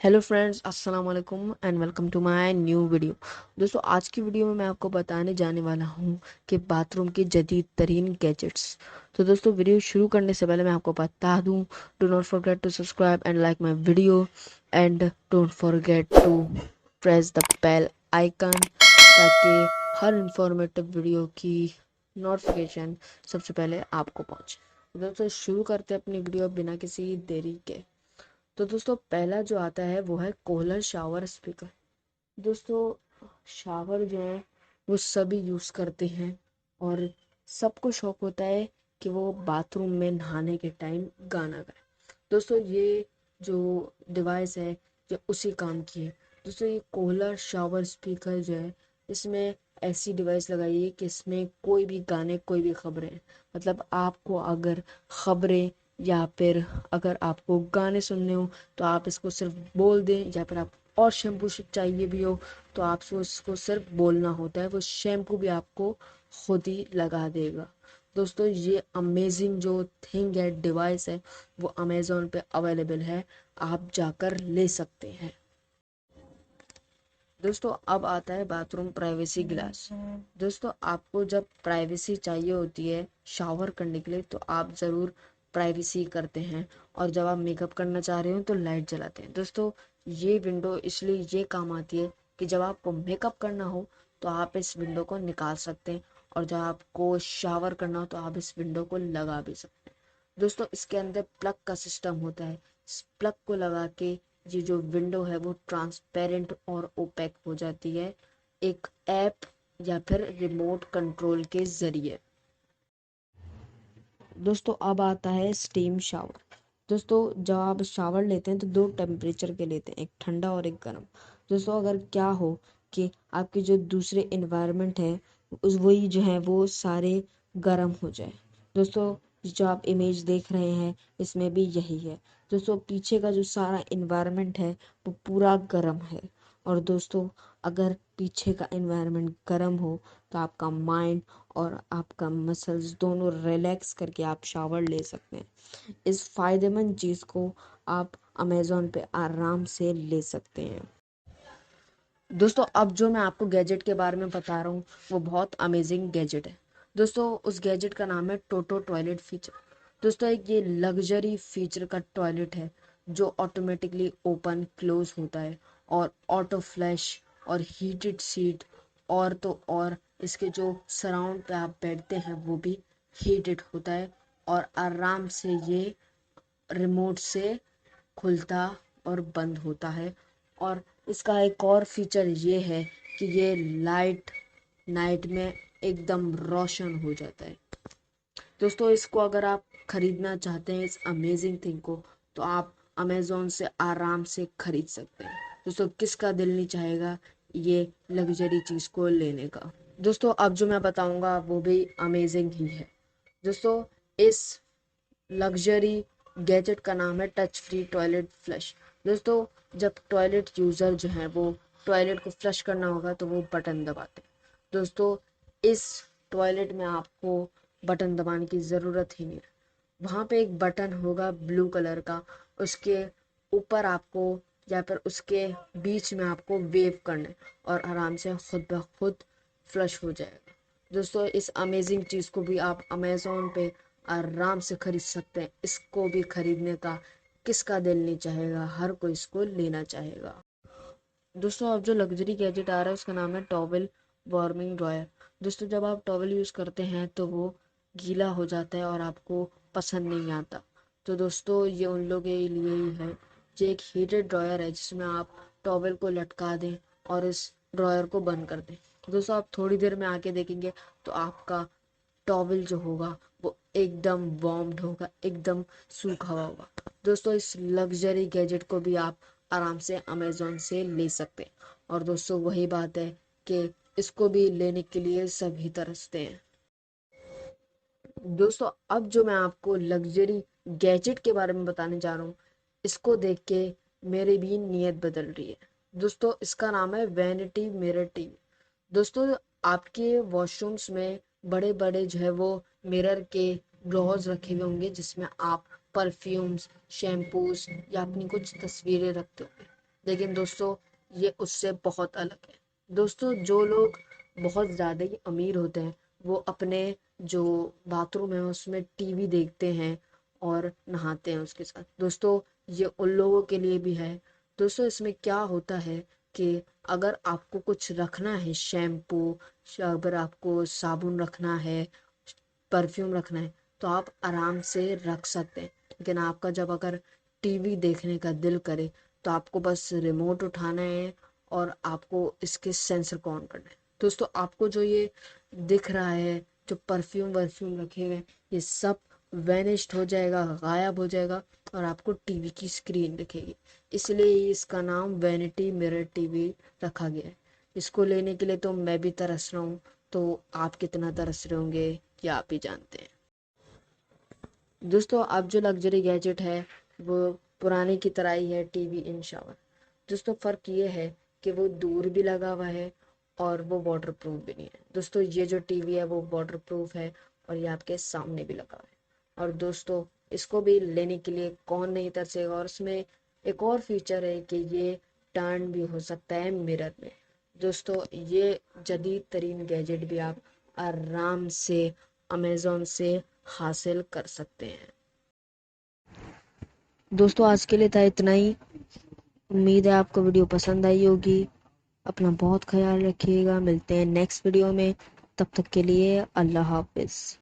Hello friends, अस्सलाम वालेकुम and welcome to my new video. दोस्तों, आज की वीडियो में मैं आपको बताने जाने वाला हूँ कि बाथरूम की जदीद तरीन गैजेट्स। तो दोस्तों, वीडियो शुरू करने से पहले मैं आपको बता दूँ, do not forget to subscribe and like my video and don't forget to press the bell icon ताकि हर इंफॉर्मेटिव वीडियो की नोटिफिकेशन सबसे पहले आपको पहुँचे। दोस्तों, शुरू करते हैं अपनी वीडियो बिना किसी देरी के। तो दोस्तों, पहला जो आता है वो है कोहलर शावर स्पीकर। दोस्तों, शावर जो है वो सभी यूज़ करते हैं और सबको शौक होता है कि वो बाथरूम में नहाने के टाइम गाना गाए। दोस्तों, ये जो डिवाइस है ये उसी काम की है। दोस्तों, ये कोहलर शावर स्पीकर जो है, इसमें ऐसी डिवाइस लगाई है कि इसमें कोई भी गाने, कोई भी खबरें, मतलब आपको अगर खबरें या फिर अगर आपको गाने सुनने हो तो आप इसको सिर्फ बोल दें, या फिर आप और शैम्पू चाहिए भी हो तो आपको इसको सिर्फ बोलना होता है, वो शैम्पू भी आपको खुद ही लगा देगा। दोस्तों, ये अमेजिंग जो थिंग है, डिवाइस है, वो अमेज़ोन पे अवेलेबल है, आप जाकर ले सकते हैं। दोस्तों, अब आता है बाथरूम प्राइवेसी ग्लास। दोस्तों, आपको जब प्राइवेसी चाहिए होती है शावर करने के लिए तो आप ज़रूर प्राइवेसी करते हैं, और जब आप मेकअप करना चाह रहे हो तो लाइट जलाते हैं। दोस्तों, ये विंडो इसलिए ये काम आती है कि जब आपको मेकअप करना हो तो आप इस विंडो को निकाल सकते हैं, और जब आपको शावर करना हो तो आप इस विंडो को लगा भी सकते हैं। दोस्तों, इसके अंदर प्लग का सिस्टम होता है। इस प्लग को लगा के ये जो विंडो है वो ट्रांसपेरेंट और ओपेक हो जाती है, एक ऐप या फिर रिमोट कंट्रोल के जरिए। दोस्तों, अब आता है स्टीम शावर। दोस्तों, जब आप शावर लेते हैं तो दो टेम्परेचर के लेते हैं, एक ठंडा और एक गर्म। दोस्तों, अगर क्या हो कि आपके जो दूसरे इन्वायरमेंट है उस वही जो है वो सारे गर्म हो जाए। दोस्तों, जो आप इमेज देख रहे हैं इसमें भी यही है। दोस्तों, पीछे का जो सारा इन्वायरमेंट है वो पूरा गर्म है। और दोस्तों, अगर पीछे का इन्वायरमेंट गर्म हो तो आपका माइंड और आपका मसल्स दोनों रिलैक्स करके आप शावर ले सकते हैं। इस फायदेमंद चीज़ को आप अमेज़ॉन पे आराम से ले सकते हैं। दोस्तों, अब जो मैं आपको गैजेट के बारे में बता रहा हूँ वो बहुत अमेजिंग गैजेट है। दोस्तों, उस गैजेट का नाम है टोटो टॉयलेट फीचर। दोस्तों, एक ये लग्जरी फीचर का टॉयलेट है जो ऑटोमेटिकली ओपन क्लोज होता है, और ऑटो फ्लैश और हीटेड सीट, और तो और इसके जो सराउंड पे आप बैठते हैं वो भी हीटेड होता है, और आराम से ये रिमोट से खुलता और बंद होता है। और इसका एक और फीचर ये है कि ये लाइट नाइट में एकदम रोशन हो जाता है। दोस्तों, इसको अगर आप खरीदना चाहते हैं इस अमेजिंग थिंग को तो आप अमेज़ॉन से आराम से खरीद सकते हैं। दोस्तों, किसका दिल नहीं चाहेगा ये लग्जरी चीज़ को लेने का। दोस्तों, अब जो मैं बताऊंगा वो भी अमेजिंग ही है। दोस्तों, इस लग्जरी गैजेट का नाम है टच फ्री टॉयलेट फ्लश। दोस्तों, जब टॉयलेट यूज़र जो है वो टॉयलेट को फ्लश करना होगा तो वो बटन दबाते हैं। दोस्तों, इस टॉयलेट में आपको बटन दबाने की ज़रूरत ही नहीं है। वहाँ पे एक बटन होगा ब्लू कलर का, उसके ऊपर आपको या फिर उसके बीच में आपको वेव करना है और आराम से खुद ब खुद फ्लश हो जाएगा। दोस्तों, इस अमेजिंग चीज़ को भी आप अमेज़ॉन पे आराम से खरीद सकते हैं। इसको भी खरीदने का किसका दिल नहीं चाहेगा, हर कोई इसको लेना चाहेगा। दोस्तों, अब जो लग्जरी गैजेट आ रहा है उसका नाम है टॉवेल वार्मिंग ड्रॉयर। दोस्तों, जब आप टॉवेल यूज़ करते हैं तो वो गीला हो जाता है और आपको पसंद नहीं आता। तो दोस्तों, ये उन लोगों के लिए ही है। ये एक हीटेड ड्रॉयर है जिसमें आप टॉवेल को लटका दें और इस ड्रॉयर को बंद कर दें। दोस्तों, आप थोड़ी देर में आके देखेंगे तो आपका टॉवल जो होगा वो एकदम वार्म्ड होगा, एकदम सूखा हुआ होगा। दोस्तों, इस लग्जरी गैजेट को भी आप आराम से अमेज़ॉन से ले सकते हैं। और दोस्तों, वही बात है कि इसको भी लेने के लिए सभी तरसते हैं। दोस्तों, अब जो मैं आपको लग्जरी गैजेट के बारे में बताने जा रहा हूँ इसको देख के मेरी भी नीयत बदल रही है। दोस्तों, इसका नाम है वैनिटी मिरर टीवी। दोस्तों, आपके वॉशरूम्स में बड़े बड़े जो है वो मिरर के ड्रॉर्स रखे हुए होंगे जिसमें आप परफ्यूम्स, शैम्पूस या अपनी कुछ तस्वीरें रखते होंगे। लेकिन दोस्तों ये उससे बहुत अलग है। दोस्तों जो लोग बहुत ज़्यादा ही अमीर होते हैं वो अपने जो बाथरूम है उसमें टीवी देखते हैं और नहाते हैं उसके साथ। दोस्तों ये उन लोगों के लिए भी है। दोस्तों इसमें क्या होता है कि अगर आपको कुछ रखना है, शैम्पू, अगर आपको साबुन रखना है, परफ्यूम रखना है, तो आप आराम से रख सकते हैं। लेकिन आपका जब अगर टीवी देखने का दिल करे तो आपको बस रिमोट उठाना है और आपको इसके सेंसर को ऑन करना है। दोस्तों आपको जो ये दिख रहा है, जो परफ्यूम वर्फ्यूम रखे हुए हैं, ये सब वैनिश्ड हो जाएगा, गायब हो जाएगा और आपको टीवी की स्क्रीन दिखेगी। इसलिए इसका नाम वैनिटी मिरर टीवी रखा गया है। इसको लेने के लिए तो मैं भी तरस रहा हूँ, तो आप कितना तरस रहे होंगे ये आप ही जानते हैं। दोस्तों अब जो लग्जरी गैजेट है वो पुराने की तरह ही है, टीवी इन शावर। दोस्तों फ़र्क ये है कि वो दूर भी लगा हुआ है और वो वाटर प्रूफ भी नहीं है। दोस्तों ये जो टीवी है वो वाटर प्रूफ है और ये आपके सामने भी लगा हुआ है। और दोस्तों इसको भी लेने के लिए कौन नहीं तरसेगा। और इसमें एक और फीचर है कि ये टर्न भी हो सकता है मिरर में। दोस्तों ये जदीद तरीन गैजेट भी आप आराम से अमेज़न से हासिल कर सकते हैं। दोस्तों आज के लिए था इतना ही। उम्मीद है आपको वीडियो पसंद आई होगी। अपना बहुत ख्याल रखिएगा, मिलते हैं नेक्स्ट वीडियो में। तब तक के लिए अल्लाह हाफिज़।